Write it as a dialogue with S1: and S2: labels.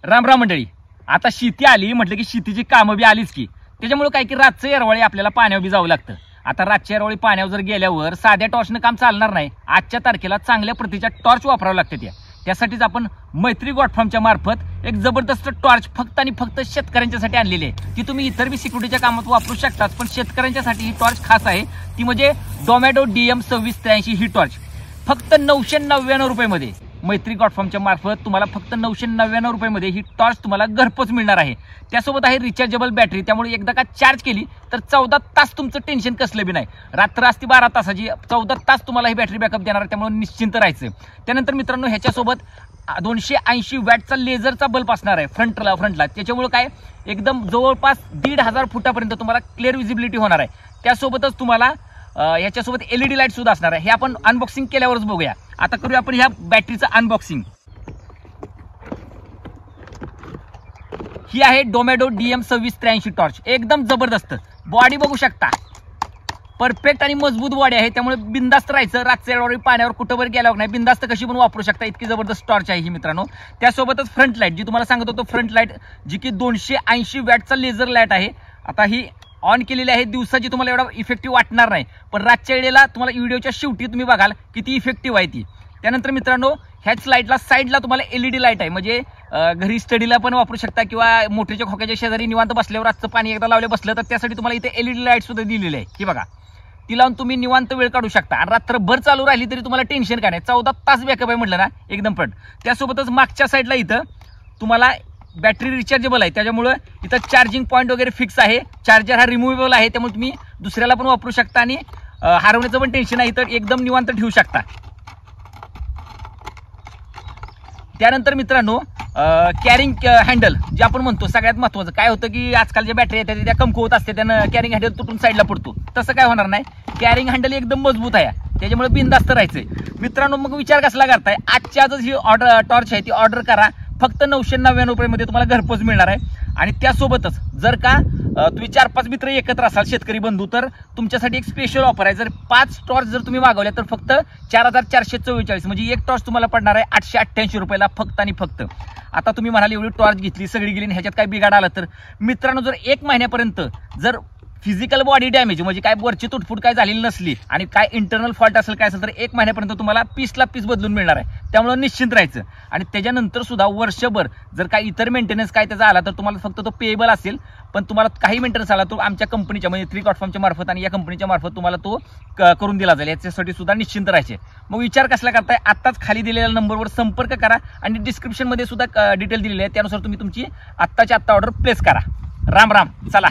S1: राम राम मंडळी. आता शेती आली म्हटलं की शेतीची कामं बी आलीच की, त्याच्यामुळे काय की रातचं येरवाळी आपल्याला पाण्यावर बी जावं लागतं. आता रातच्या येरवाळी पाण्यावर जर गेल्यावर साध्या टॉर्चनं काम चालणार नाही. आजच्या तारखेला चांगल्या प्रतीच्या टॉर्च वापरावं लागतात. त्यासाठीच आपण मैत्री गॉटफार्मच्या मार्फत एक जबरदस्त टॉर्च फक्त आणि फक्त शेतकऱ्यांच्यासाठी आणलेली आहे. ती तुम्ही इतर बी सिक्युरिटीच्या कामात वापरू शकतात, पण शेतकऱ्यांच्यासाठी ही टॉर्च खास आहे. ती म्हणजे डोमॅडो DM2683 ही टॉर्च फक्त 999 रुपयामध्ये मैत्री गॉटफार्मच्या मार्फत तुम्हाला फक्त 999 रुपयामध्ये ही टॉर्च तुम्हाला घरपोच मिळणार आहे. त्यासोबत आहे रिचार्जेबल बॅटरी, त्यामुळे एकदा का चार्ज केली तर 14 तास तुमचं टेन्शन कसलं बी नाही. रात्र असती 12 तासाची, 14 तास तुम्हाला ही बॅटरी बॅकअप देणार आहे, त्यामुळे निश्चिंत राहायचं. त्यानंतर मित्रांनो, ह्याच्यासोबत 280 वॅटचा लेझरचा बल्ब असणार आहे फ्रंटला. त्याच्यामुळे काय एकदम जवळपास 1,500 फुटापर्यंत तुम्हाला क्लिअर विजिबिलिटी होणार आहे. त्यासोबतच तुम्हाला याच्यासोबत LED लाईट सुद्धा असणार आहे. हे आपण अनबॉक्सिंग केल्यावरच बघूया. आता करूया आपण ह्या बॅटरीचं अनबॉक्सिंग. ही आहे डोमॅडो DM2683 टॉर्च. एकदम जबरदस्त बॉडी बघू शकता, परफेक्ट आणि मजबूत बॉडी आहे. त्यामुळे बिंदास्त राहायचं. रातच्या पाण्यावर कुठंवर गेल्यावर नाही, बिंदास्त कशी पण वापरू शकता. इतकी जबरदस्त टॉर्च आहे ही मित्रांनो. त्यासोबतच फ्रंट लाईट, जी तुम्हाला सांगत होतो फ्रंट लाईट, जी की 280 वॅटचा लेझर लाईट आहे. आता ही ऑन केलेली आहे. दिवसाची तुम्हाला एवढा इफेक्टिव्ह वाटणार नाही, पण रातच्या वेळेला तुम्हाला व्हिडिओच्या शेवटी तुम्ही बघाल किती इफेक्टिव्ह आहे ती. त्यानंतर मित्रांनो, ह्याच लाईटला साईडला तुम्हाला LED लाईट आहे, म्हणजे घरी स्टडीला पण वापरू शकता किंवा मोठ्याच्या खोक्याच्या शेजारी निवांत बसल्यावर रातचं पाणी एकदा लावले बसलं तर त्यासाठी तुम्हाला इथे LED लाईट सुद्धा दिलेली आहे. ही बघा, ती लावून तुम्ही निवांत वेळ काढू शकता. आणि रात्रभर चालू राहिली तरी तुम्हाला टेन्शन काय नाही. 14 तास बॅकअप आहे म्हटलं ना, एकदम फ्रंट. त्यासोबतच मागच्या साईडला इथं तुम्हाला बॅटरी रिचार्जेबल आहे, त्याच्यामुळे इथं चार्जिंग पॉईंट वगैरे फिक्स आहे. चार्जर हा रिमुव्हेबल आहे, त्यामुळे तुम्ही दुसऱ्याला पण वापरू शकता आणि हरवण्याचं पण टेन्शन आहे. इथं एकदम निवांत ठेवू शकता. त्यानंतर मित्रांनो, कॅरिंग हँडल जे आपण म्हणतो, सगळ्यात महत्त्वाचं काय होतं की आजकाल ज्या बॅटरी येतात त्या कमकुवत असते, त्यानं कॅरिंग हँडल तुटून साईडला पडतो. तसं काय होणार नाही. कॅरिंग हँडल एकदम मजबूत आहे, त्याच्यामुळे बिनधास्त राहायचंय. मित्रांनो, मग विचार कसला करताय, आजच्या आजच ही टॉर्च आहे ती ऑर्डर करा. फक्त 999 रुपयामध्ये तुम्हाला घरपोच मिळणार आहे. आणि त्यासोबतच जर का तुम्ही 4-5 मित्र एकत्र असाल शेतकरी बंधू, तर तुमच्यासाठी एक स्पेशल ऑफर आहे. जर 5 टॉर्च जर तुम्ही मागवल्या तर फक्त 4,444, म्हणजे एक टॉर्च तुम्हाला पडणार आहे 888 रुपयाला फक्त आणि फक्त. आता तुम्ही म्हणाल एवढी टॉर्च घेतली, सगळी गेली, ह्याच्यात काय बिघाड आला तर मित्रांनो, जर 1 महिन्यापर्यंत जर फिजिकल बॉडी डॅमेज म्हणजे काय वरची तुटफूट काय झालेली नसली आणि काय इंटरनल फॉल्ट असेल काय असेल तर 1 महिन्यापर्यंत तुम्हाला पीसला पीस बदलून मिळणार आहे. त्यामुळे निश्चिंत राहायचं. आणि त्याच्यानंतर सुद्धा वर्षभर जर काय इतर मेंटेनन्स काय त्याचा आला तर तुम्हाला फक्त तो पेएबल असेल, पण तुम्हाला काही मेंटेनन्स आला तो आमच्या कंपनीच्या म्हणजे मैत्री गॉटफार्मच्या मार्फत आणि या कंपनीच्या मार्फत तुम्हाला तो करून दिला जाईल. याच्यासाठी सुद्धा निश्चिंत राहायचे. मग विचार कसला करताय, आत्ताच खाली दिलेल्या नंबरवर संपर्क करा आणि डिस्क्रिप्शनमध्ये सुद्धा डिटेल दिलेली आहे, त्यानुसार तुम्ही तुमची आत्ताच्या आत्ता ऑर्डर प्लेस करा. राम राम. चला.